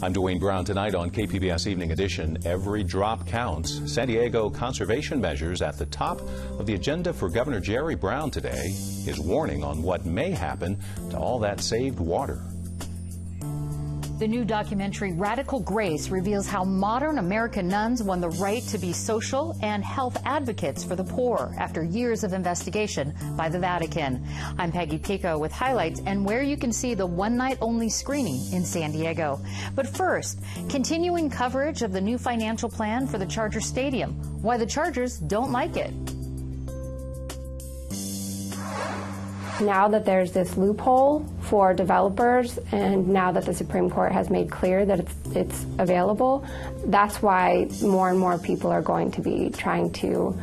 I'm Dwayne Brown. Tonight on KPBS Evening Edition, every drop counts. San Diego conservation measures at the top of the agenda for Governor Jerry Brown today. His warning on what may happen to all that saved water. The new documentary Radical Grace reveals how modern American nuns won the right to be social and health advocates for the poor after years of investigation by the Vatican. I'm Peggy Pico with highlights and where you can see the one-night-only screening in San Diego. But first, continuing coverage of the new financial plan for the Chargers Stadium, why the Chargers don't like it. Now that there's this loophole for developers, and now that the Supreme Court has made clear that it's available, that's why more and more people are going to be trying to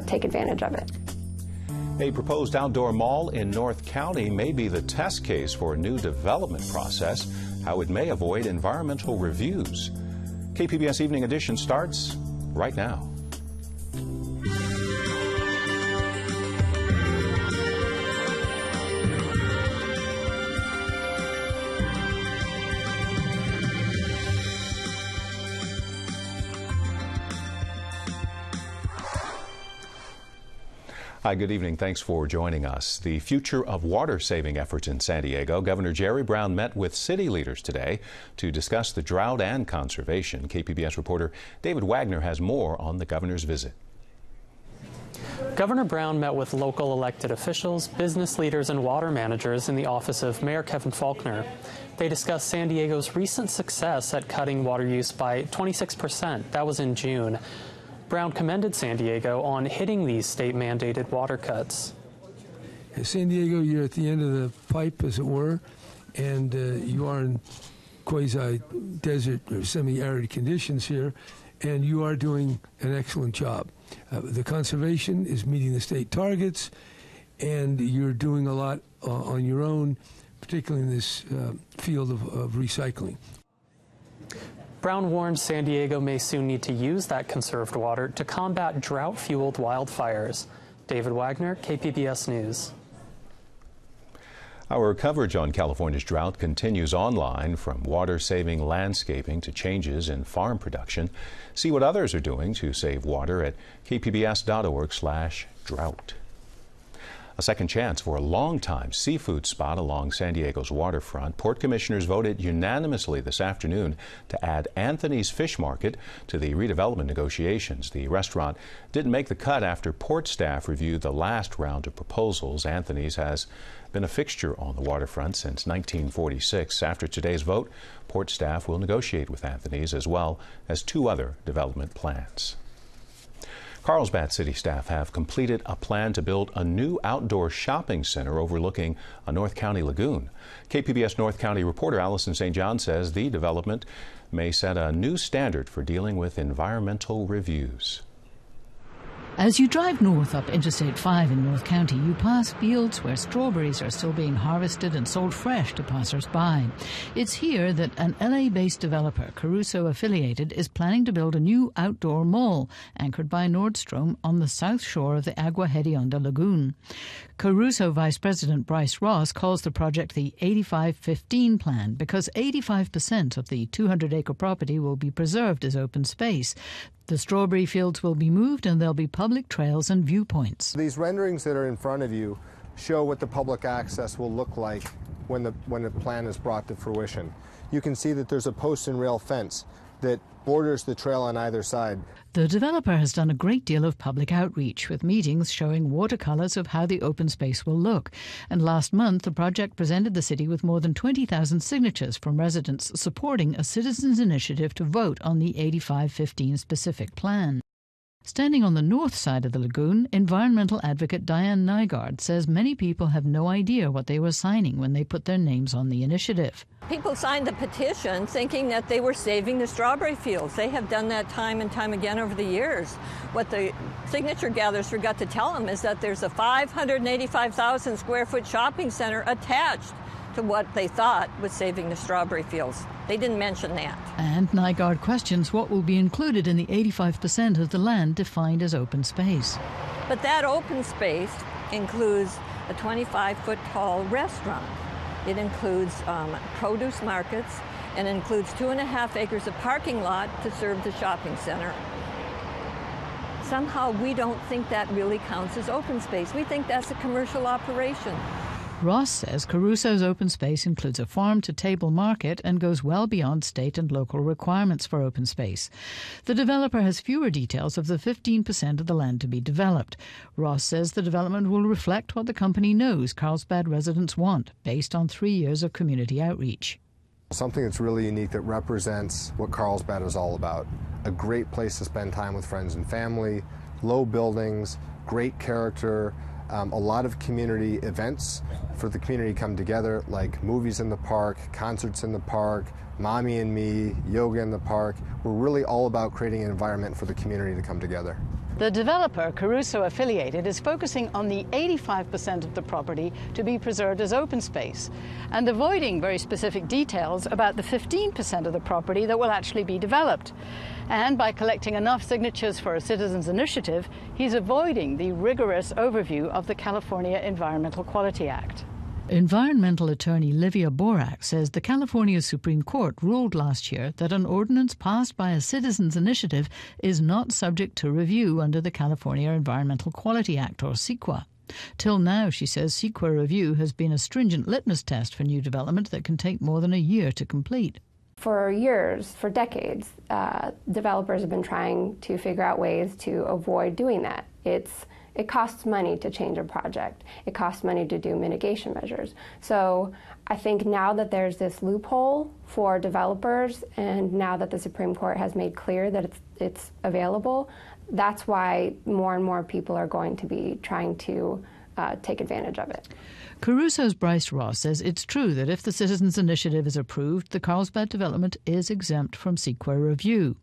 take advantage of it. A proposed outdoor mall in North County may be the test case for a new development process, how it may avoid environmental reviews. KPBS Evening Edition starts right now. Hi, good evening. Thanks for joining us. The future of water-saving efforts in San Diego. Governor Jerry Brown met with city leaders today to discuss the drought and conservation. KPBS reporter David Wagner has more on the governor's visit. Governor Brown met with local elected officials, business leaders, and water managers in the office of Mayor Kevin Faulconer. They discussed San Diego's recent success at cutting water use by 26%. That was in June. Brown commended San Diego on hitting these state-mandated water cuts. In San Diego, you're at the end of the pipe, as it were, and you are in quasi-desert or semi-arid conditions here, and you are doing an excellent job. The conservation is meeting the state targets, and you're doing a lot on your own, particularly in this field of recycling. Brown warned San Diego may soon need to use that conserved water to combat drought-fueled wildfires. David Wagner, KPBS News. Our coverage on California's drought continues online, from water-saving landscaping to changes in farm production. See what others are doing to save water at kpbs.org/drought. A second chance for a long-time seafood spot along San Diego's waterfront. Port commissioners voted unanimously this afternoon to add Anthony's Fish Market to the redevelopment negotiations. The restaurant didn't make the cut after port staff reviewed the last round of proposals. Anthony's has been a fixture on the waterfront since 1946. After today's vote, port staff will negotiate with Anthony's as well as two other development plans. Carlsbad city staff have completed a plan to build a new outdoor shopping center overlooking a North County lagoon. KPBS North County reporter Allison St. John says the development may set a new standard for dealing with environmental reviews. As you drive north up Interstate 5 in North County, you pass fields where strawberries are still being harvested and sold fresh to passers-by. It's here that an LA-based developer, Caruso Affiliated, is planning to build a new outdoor mall anchored by Nordstrom on the south shore of the Agua Hedionda Lagoon. Caruso Vice President Bryce Ross calls the project the 85-15 plan because 85% of the 200-acre property will be preserved as open space. The strawberry fields will be moved and there'll be public trails and viewpoints. These renderings that are in front of you show what the public access will look like when the plan is brought to fruition. You can see that there's a post and rail fence that borders the trail on either side. The developer has done a great deal of public outreach, with meetings showing watercolors of how the open space will look. And last month, the project presented the city with more than 20,000 signatures from residents supporting a citizens' initiative to vote on the 85-15 specific plan. Standing on the north side of the lagoon, environmental advocate Diane Nygaard says many people have no idea what they were signing when they put their names on the initiative. People signed the petition thinking that they were saving the strawberry fields. They have done that time and time again over the years. What the signature gatherers forgot to tell them is that there's a 585,000 square foot shopping center attached to what they thought was saving the strawberry fields. They didn't mention that. And Nygaard questions what will be included in the 85% of the land defined as open space. But that open space includes a 25-foot tall restaurant. It includes produce markets. and includes 2.5 acres of parking lot to serve the shopping center. Somehow we don't think that really counts as open space. We think that's a commercial operation. Ross says Caruso's open space includes a farm-to-table market and goes well beyond state and local requirements for open space. The developer has fewer details of the 15% of the land to be developed. Ross says the development will reflect what the company knows Carlsbad residents want, based on 3 years of community outreach. Something that's really unique that represents what Carlsbad is all about. A great place to spend time with friends and family, low buildings, great character, a lot of community events for the community to come together, like movies in the park, concerts in the park, Mommy and Me, yoga in the park. We're really all about creating an environment for the community to come together. The developer, Caruso Affiliated, is focusing on the 85% of the property to be preserved as open space and avoiding very specific details about the 15% of the property that will actually be developed. And by collecting enough signatures for a citizens' initiative, he's avoiding the rigorous overview of the California Environmental Quality Act. Environmental attorney Livia Borak says the California Supreme Court ruled last year that an ordinance passed by a citizens' initiative is not subject to review under the California Environmental Quality Act, or CEQA. Till now, she says, CEQA review has been a stringent litmus test for new development that can take more than a year to complete. For years, for decades, developers have been trying to figure out ways to avoid doing that. It costs money to change a project. It costs money to do mitigation measures. So I think now that there's this loophole for developers, and now that the Supreme Court has made clear that it's available, that's why more and more people are going to be trying to take advantage of it. Caruso's Bryce Ross says it's true that if the Citizens Initiative is approved, the Carlsbad development is exempt from CEQA review.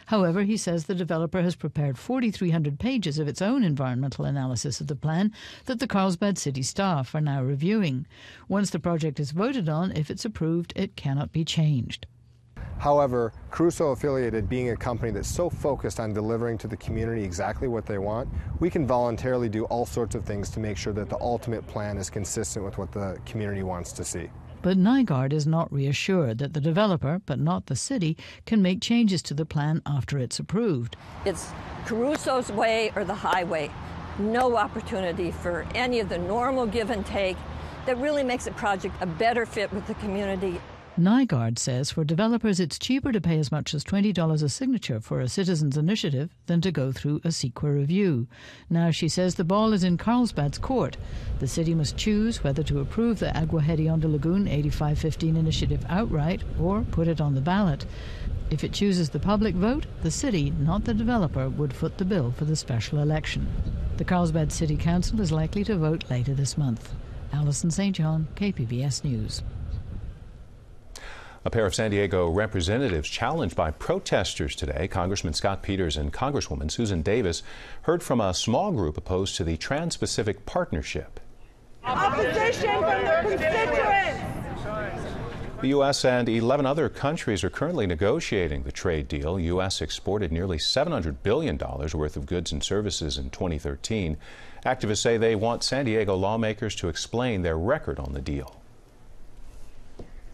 However, he says the developer has prepared 4,300 pages of its own environmental analysis of the plan that the Carlsbad city staff are now reviewing. Once the project is voted on, if it's approved, it cannot be changed. However, Caruso Affiliated, being a company that's so focused on delivering to the community exactly what they want, we can voluntarily do all sorts of things to make sure that the ultimate plan is consistent with what the community wants to see. But Nygaard is not reassured that the developer, but not the city, can make changes to the plan after it's approved. It's Caruso's way or the highway. No opportunity for any of the normal give and take that really makes a project a better fit with the community. Nygaard says for developers it's cheaper to pay as much as $20 a signature for a citizens' initiative than to go through a CEQA review. Now, she says the ball is in Carlsbad's court. The city must choose whether to approve the Agua Hedionda Lagoon 8515 initiative outright or put it on the ballot. If it chooses the public vote, the city, not the developer, would foot the bill for the special election. The Carlsbad City Council is likely to vote later this month. Alison St. John, KPBS News. A pair of San Diego representatives challenged by protesters today, Congressman Scott Peters and Congresswoman Susan Davis, heard from a small group opposed to the Trans-Pacific Partnership. Opposition from their constituents! The U.S. and 11 other countries are currently negotiating the trade deal. U.S. exported nearly $700 billion worth of goods and services in 2013. Activists say they want San Diego lawmakers to explain their record on the deal.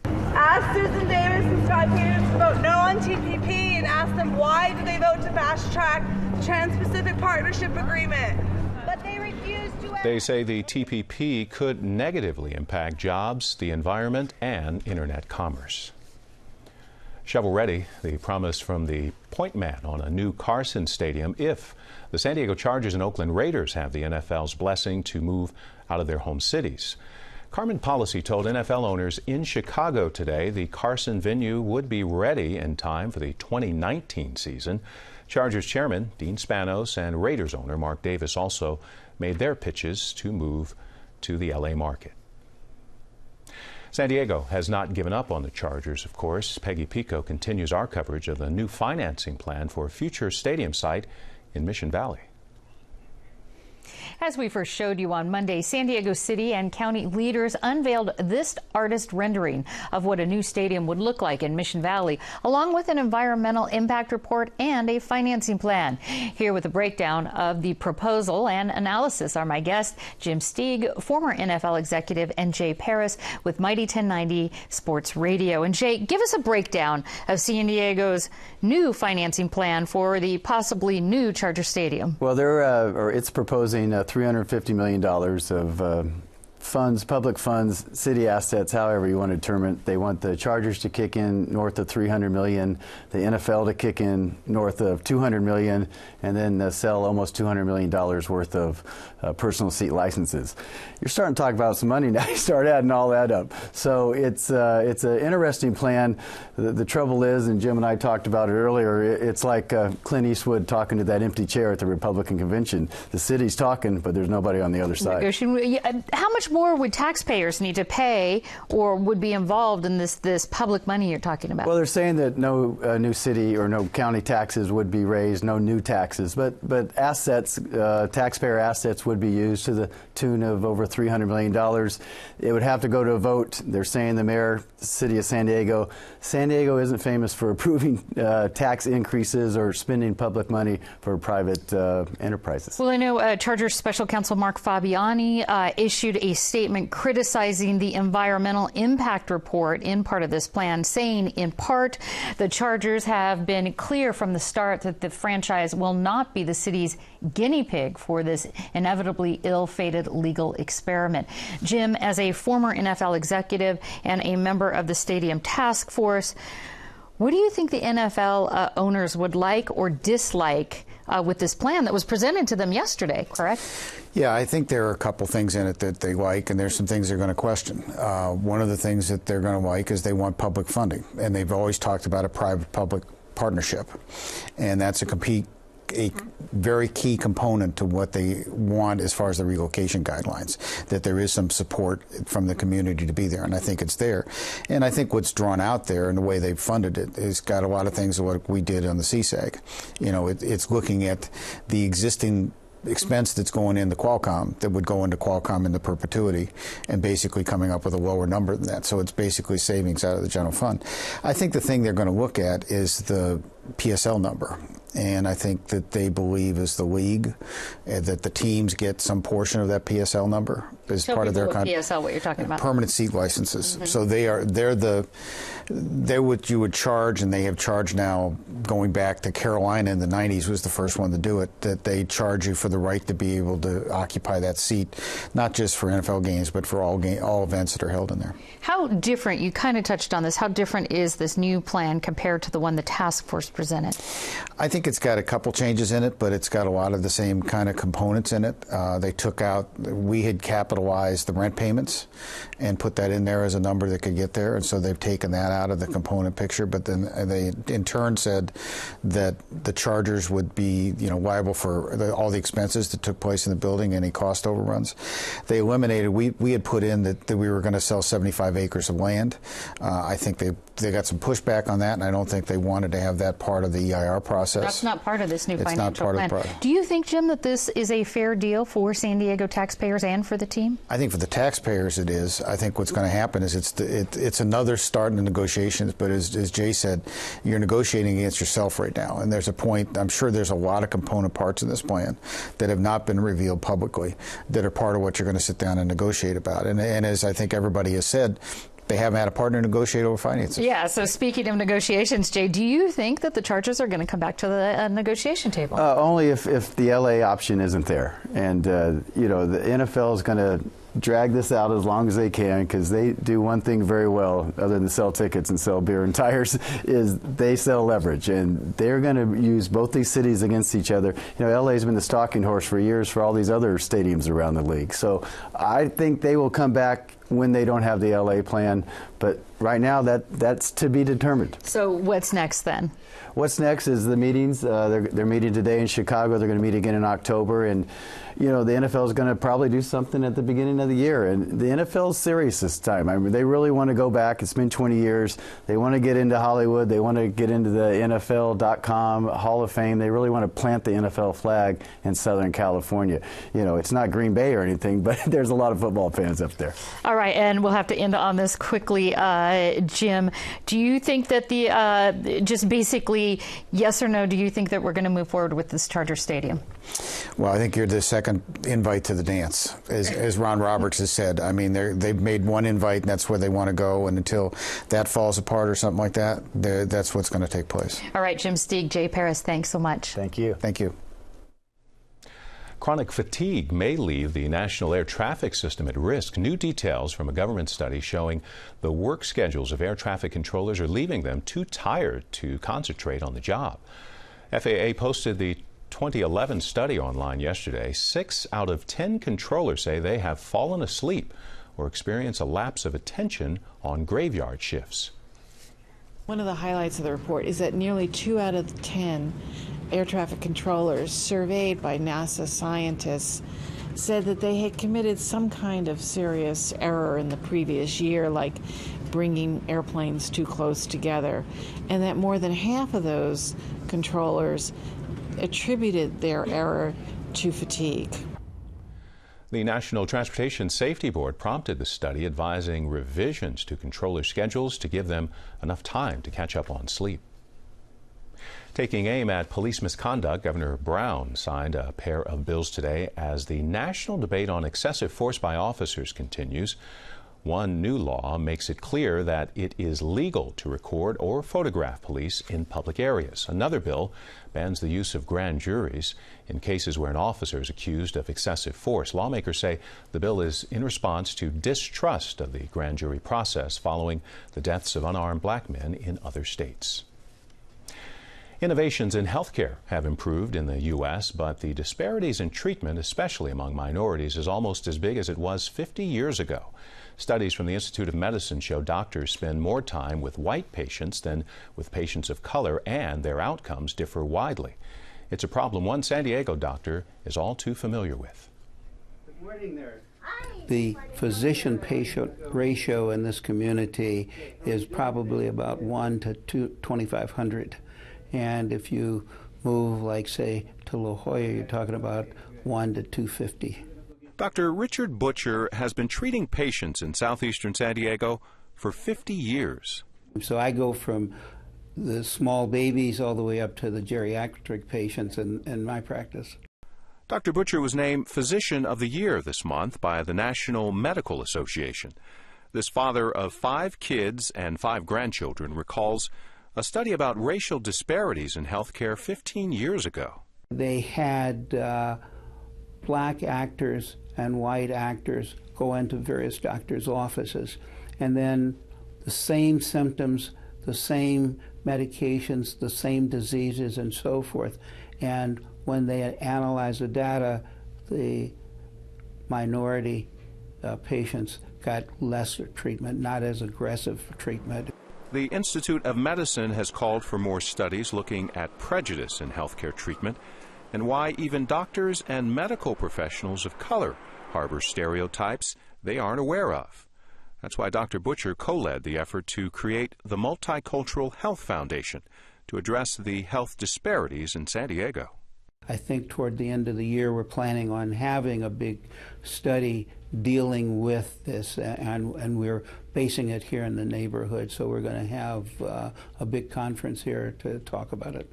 Ask Susan Davis and Scott Peters to vote no on TPP and ask them why do they vote to fast-track the Trans-Pacific Partnership Agreement. But they refuse to. They say the TPP could negatively impact jobs, the environment, and internet commerce. Shovel-ready, the promise from the point man on a new Carson Stadium if the San Diego Chargers and Oakland Raiders have the NFL's blessing to move out of their home cities. Carmen Policy told NFL owners in Chicago today the Carson venue would be ready in time for the 2019 season. Chargers chairman Dean Spanos and Raiders owner Mark Davis also made their pitches to move to the LA market. San Diego has not given up on the Chargers, of course. Peggy Pico continues our coverage of the new financing plan for a future stadium site in Mission Valley. As we first showed you on Monday, San Diego City and county leaders unveiled this artist rendering of what a new stadium would look like in Mission Valley, along with an environmental impact report and a financing plan. Here with a breakdown of the proposal and analysis are my guests, Jim Stieg, former NFL executive, and Jay Paris with Mighty 1090 Sports Radio. And Jay, give us a breakdown of San Diego's new financing plan for the possibly new Charger Stadium. Well, it's proposing $350 million of funds, public funds, city assets, however you want to term it. They want the Chargers to kick in north of $300 million, the NFL to kick in north of $200 million, and then sell almost $200 million worth of personal seat licenses. You're starting to talk about some money now. You start adding all that up. So it's an interesting plan. The trouble is, and Jim and I talked about it earlier, it's like Clint Eastwood talking to that empty chair at the Republican convention. The city's talking, but there's nobody on the other side. How much more would taxpayers need to pay or would be involved in this public money you're talking about? Well, they're saying that no new city or no county taxes would be raised, no new taxes, but assets, taxpayer assets would be used to the tune of over $300 million. It would have to go to a vote. They're saying the mayor, the city of San Diego isn't famous for approving tax increases or spending public money for private enterprises. Well, I know Charger Special Counsel Mark Fabiani issued a statement criticizing the environmental impact report in part of this plan, saying in part the Chargers have been clear from the start that the franchise will not be the city's guinea pig for this inevitably ill-fated legal experiment. Jim, as a former NFL executive and a member of the stadium task force, what do you think the NFL owners would like or dislike with this plan that was presented to them yesterday, correct? Yeah, I think there are a couple things in it that they like, and there's some things they're going to question. One of the things that they're going to like is they want public funding, and they've always talked about a private-public partnership, and that's a very key component to what they want as far as the relocation guidelines, that there is some support from the community to be there, and I think it's there. And I think what's drawn out there and the way they've funded it has got a lot of things of what we did on the CSAG. You know, it's looking at the existing expense that's going into Qualcomm that would go into Qualcomm into perpetuity and basically coming up with a lower number than that. So it's basically savings out of the general fund. I think the thing they're going to look at is the PSL number. And I think that they believe as the league that the teams get some portion of that PSL number as part of their PSL, what you're talking about. Permanent seat licenses. Mm-hmm. So they're what you would charge, and they have charged now, going back to Carolina in the 90s was the first one to do it, that they charge you for the right to be able to occupy that seat, not just for NFL games, but for all events that are held in there. How different, you kind of touched on this, how different is this new plan compared to the one the task force presented? I think it's got a couple changes in it, but it's got a lot of the same kind of components in it. They took out, we had capitalized the rent payments and put that in there as a number that could get there, and so they've taken that out of the component picture, but then they in turn said that the Chargers would be, liable for all the expenses that took place in the building, any cost overruns. They eliminated, we had put in that we were going to sell 75 acres of land. I think they got some pushback on that, and I don't think they wanted to have that part of the EIR process. That's not part of this new financial plan. It's not part of the plan. Do you think, Jim, that this is a fair deal for San Diego taxpayers and for the team? I think for the taxpayers it is. I think what's going to happen is it's another start in the negotiations, but as Jay said, you're negotiating against yourself right now, and there's a point, I'm sure there's a lot of component parts in this plan that have not been revealed publicly that are part of what you're going to sit down and negotiate about. And as I think everybody has said, they haven't had a partner negotiate over finances. Yeah, so speaking of negotiations, Jay, do you think that the Chargers are going to come back to the negotiation table? Only if the LA option isn't there. And, the NFL is going to drag this out as long as they can, because they do one thing very well, other than sell tickets and sell beer and tires, is they sell leverage. And they're going to use both these cities against each other. LA's been the stalking horse for years for all these other stadiums around the league. So I think they will come back when they don't have the LA plan, but right now, that's to be determined. So what's next then? What's next is the meetings. They're meeting today in Chicago. They're going to meet again in October. And, you know, the NFL is going to probably do something at the beginning of the year. And the NFL is serious this time. I mean, they really want to go back. It's been 20 years. They want to get into Hollywood. They want to get into the NFL.com Hall of Fame. They really want to plant the NFL flag in Southern California. You know, it's not Green Bay or anything, but there's a lot of football fans up there. All right, and we'll have to end on this quickly. Jim, do you think that just basically yes or no, do you think that we're going to move forward with this Charger Stadium? Well, I think you're the second invite to the dance, as Ron Roberts has said. I mean, they've made one invite, and that's where they want to go. And until that falls apart or something like that, that's what's going to take place. All right, Jim Steig, Jay Paris, thanks so much. Thank you. Thank you. Chronic fatigue may leave the national air traffic system at risk. New details from a government study showing the work schedules of air traffic controllers are leaving them too tired to concentrate on the job. FAA posted the 2011 study online yesterday. 6 out of 10 controllers say they have fallen asleep or experience a lapse of attention on graveyard shifts. One of the highlights of the report is that nearly 2 out of 10 air traffic controllers surveyed by NASA scientists said that they had committed some kind of serious error in the previous year, like bringing airplanes too close together, and that more than half of those controllers attributed their error to fatigue. The National Transportation Safety Board prompted the study, advising revisions to controller schedules to give them enough time to catch up on sleep. Taking aim at police misconduct, Governor Brown signed a pair of bills today as the national debate on excessive force by officers continues. One new law makes it clear that it is legal to record or photograph police in public areas. Another bill bans the use of grand juries in cases where an officer is accused of excessive force. Lawmakers say the bill is in response to distrust of the grand jury process following the deaths of unarmed black men in other states. Innovations in healthcare have improved in the U.S., but the disparities in treatment, especially among minorities, is almost as big as it was 50 years ago. Studies from the Institute of Medicine show doctors spend more time with white patients than with patients of color, and their outcomes differ widely. It's a problem one San Diego doctor is all too familiar with. Good morning there. The physician-patient ratio in this community is probably about 1 to 2,500. And if you move, like, say, to La Jolla, you're talking about 1 to 250. Dr. Richard Butcher has been treating patients in southeastern San Diego for 50 years. So I go from the small babies all the way up to the geriatric patients in my practice. Dr. Butcher was named Physician of the Year this month by the National Medical Association. This father of 5 kids and 5 grandchildren recalls a study about racial disparities in healthcare 15 years ago. They had black actors and white actors go into various doctors' offices, and then the same symptoms, the same medications, the same diseases, and so forth. And when they analyzed the data, the minority patients got lesser treatment, not as aggressive treatment. The Institute of Medicine has called for more studies looking at prejudice in healthcare treatment and why even doctors and medical professionals of color harbor stereotypes they aren't aware of. That's why Dr. Butcher co-led the effort to create the Multicultural Health Foundation to address the health disparities in San Diego. I think toward the end of the year we're planning on having a big study dealing with this, and we're basing it here in the neighborhood, so we're going to have a big conference here to talk about it.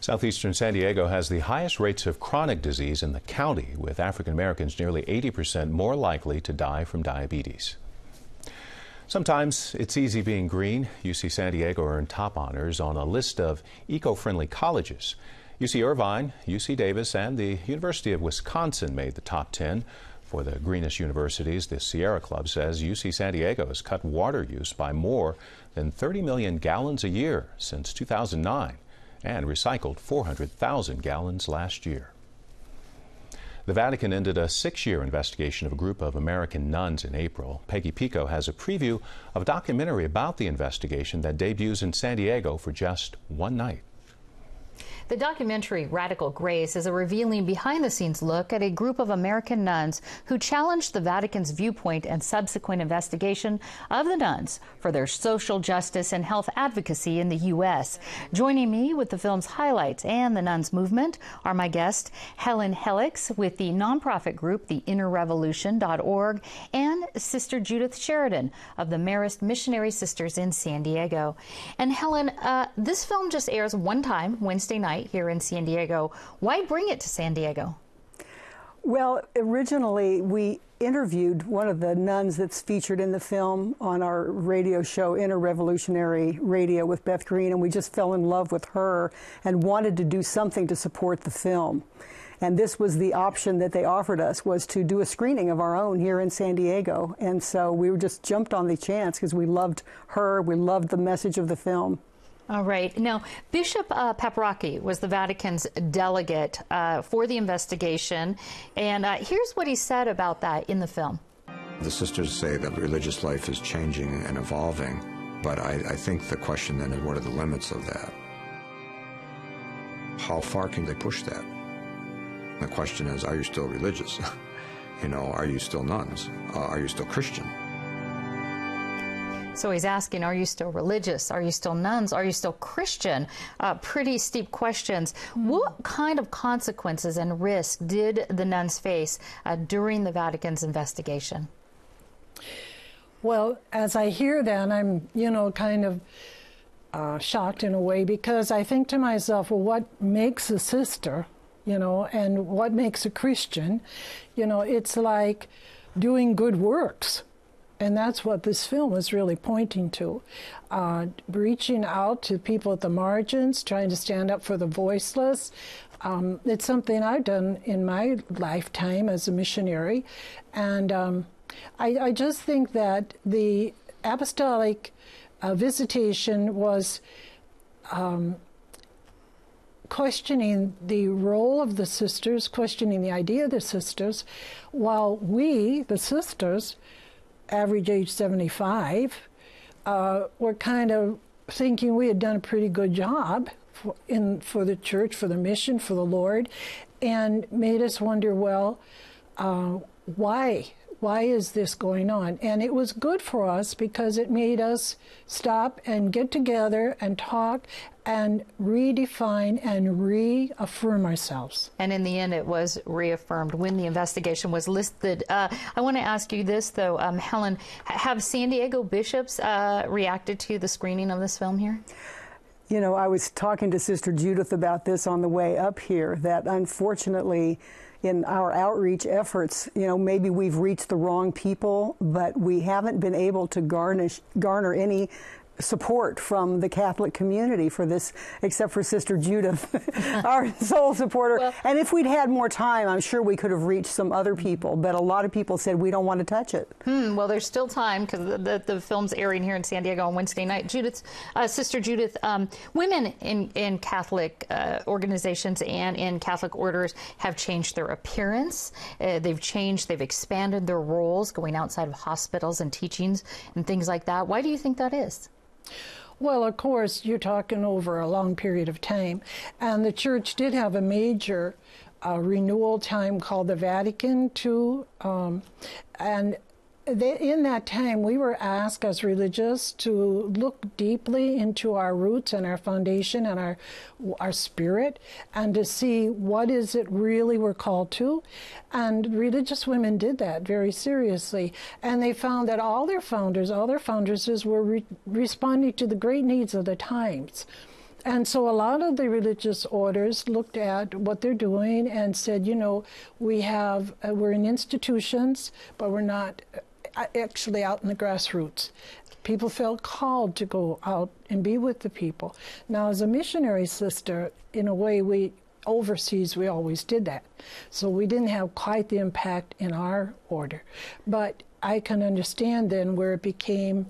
Southeastern San Diego has the highest rates of chronic disease in the county, with African Americans nearly 80% more likely to die from diabetes. Sometimes it's easy being green. UC San Diego earned top honors on a list of eco-friendly colleges. UC Irvine, UC Davis, and the University of Wisconsin made the top 10 for the greenest universities. The Sierra Club says UC San Diego has cut water use by more than 30 million gallons a year since 2009 and recycled 400,000 gallons last year. The Vatican ended a 6-year investigation of a group of American nuns in April. Peggy Pico has a preview of a documentary about the investigation that debuts in San Diego for just one night. The documentary Radical Grace is a revealing behind-the-scenes look at a group of American nuns who challenged the Vatican's viewpoint and subsequent investigation of the nuns for their social justice and health advocacy in the U.S. Joining me with the film's highlights and the nuns movement are my guest, Helen Helix with the nonprofit group the InnerRevolution.org and Sister Judith Sheridan of the Marist Missionary Sisters in San Diego. And Helen, this film just airs one time, Wednesday night, here in San Diego. Why bring it to San Diego? Well, originally we interviewed one of the nuns that's featured in the film on our radio show, Inter-Revolutionary Radio with Beth Green, and we just fell in love with her and wanted to do something to support the film. And this was the option that they offered us, was to do a screening of our own here in San Diego. And so we just jumped on the chance because we loved her, we loved the message of the film. All right. Now, Bishop Paprocki was the Vatican's delegate for the investigation, and here's what he said about that in the film. The sisters say that religious life is changing and evolving, but I think the question then is, what are the limits of that? How far can they push that? The question is, are you still religious? You know, are you still nuns? Are you still Christian? So he's asking, are you still religious? Are you still nuns? Are you still Christian? Pretty steep questions. What kind of consequences and risk did the nuns face during the Vatican's investigation? Well, as I hear that, I'm, kind of shocked in a way, because I think to myself, well, what makes a sister, and what makes a Christian? It's like doing good works. And that's what this film is really pointing to. Reaching out to people at the margins, trying to stand up for the voiceless. It's something I've done in my lifetime as a missionary. And I just think that the apostolic visitation was questioning the role of the sisters, questioning the idea of the sisters, while we, the sisters, average age 75, were kind of thinking we had done a pretty good job for the church, for the mission, for the Lord, and made us wonder, well, why? Why is this going on? And it was good for us because it made us stop and get together and talk and redefine and reaffirm ourselves. And in the end, it was reaffirmed when the investigation was listed. I want to ask you this, though, Helen, have San Diego bishops reacted to the screening of this film here? I was talking to Sister Judith about this on the way up here, that unfortunately, in our outreach efforts, maybe we've reached the wrong people, but we haven't been able to garner any support from the Catholic community for this, except for Sister Judith, our sole supporter. Well, and if we'd had more time, I'm sure we could have reached some other people, but a lot of people said we don't want to touch it. Well, there's still time, because the film's airing here in San Diego on Wednesday night. Sister Judith, women in Catholic organizations and in Catholic orders have changed their appearance. They've expanded their roles, going outside of hospitals and teachings and things like that. Why do you think that is? Well, of course, you're talking over a long period of time. And the church did have a major renewal time called the Vatican II. In that time, we were asked as religious to look deeply into our roots and our foundation and our spirit, and to see what is it really we're called to. And religious women did that very seriously. And they found that all their foundresses were responding to the great needs of the times. And so a lot of the religious orders looked at what they're doing and said, we're in institutions, but we're not actually out in the grassroots. People felt called to go out and be with the people. Now, as a missionary sister, in a way, overseas, we always did that. So we didn't have quite the impact in our order. But I can understand then where it became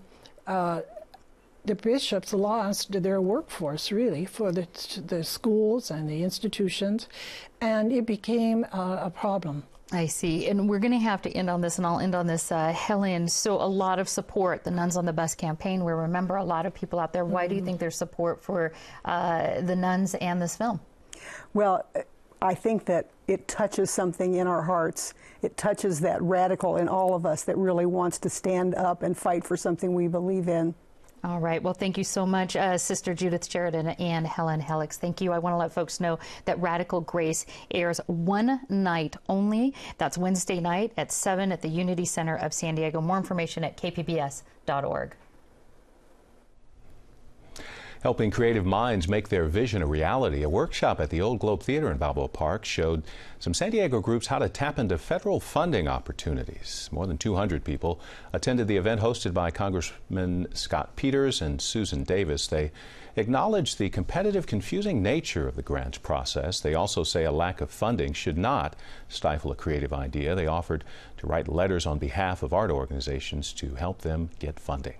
the bishops lost their workforce, really, for the schools and the institutions, and it became a problem. I see. And we're going to have to end on this, and I'll end on this, Helen. So a lot of support, the Nuns on the Bus campaign. We remember a lot of people out there. Why do you think there's support for the nuns and this film? Well, I think that it touches something in our hearts. It touches that radical in all of us that really wants to stand up and fight for something we believe in. All right. Well, thank you so much, Sister Judith Sheridan and Helen Helix. Thank you. I want to let folks know that Radical Grace airs one night only. That's Wednesday night at 7 at the Unity Center of San Diego. More information at kpbs.org. Helping creative minds make their vision a reality, a workshop at the Old Globe Theater in Balboa Park showed some San Diego groups how to tap into federal funding opportunities. More than 200 people attended the event hosted by Congressman Scott Peters and Susan Davis. They acknowledged the competitive, confusing nature of the grants process. They also say a lack of funding should not stifle a creative idea. They offered to write letters on behalf of art organizations to help them get funding.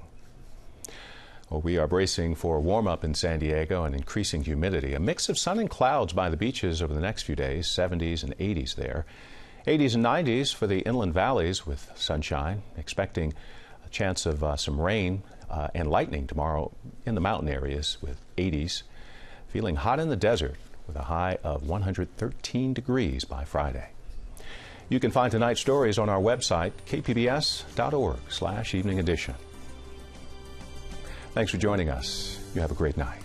Well, we are bracing for a warm-up in San Diego and increasing humidity. A mix of sun and clouds by the beaches over the next few days, 70s and 80s there. 80s and 90s for the inland valleys with sunshine. Expecting a chance of some rain and lightning tomorrow in the mountain areas with 80s. Feeling hot in the desert with a high of 113 degrees by Friday. You can find tonight's stories on our website, kpbs.org/evening edition. Thanks for joining us. You have a great night.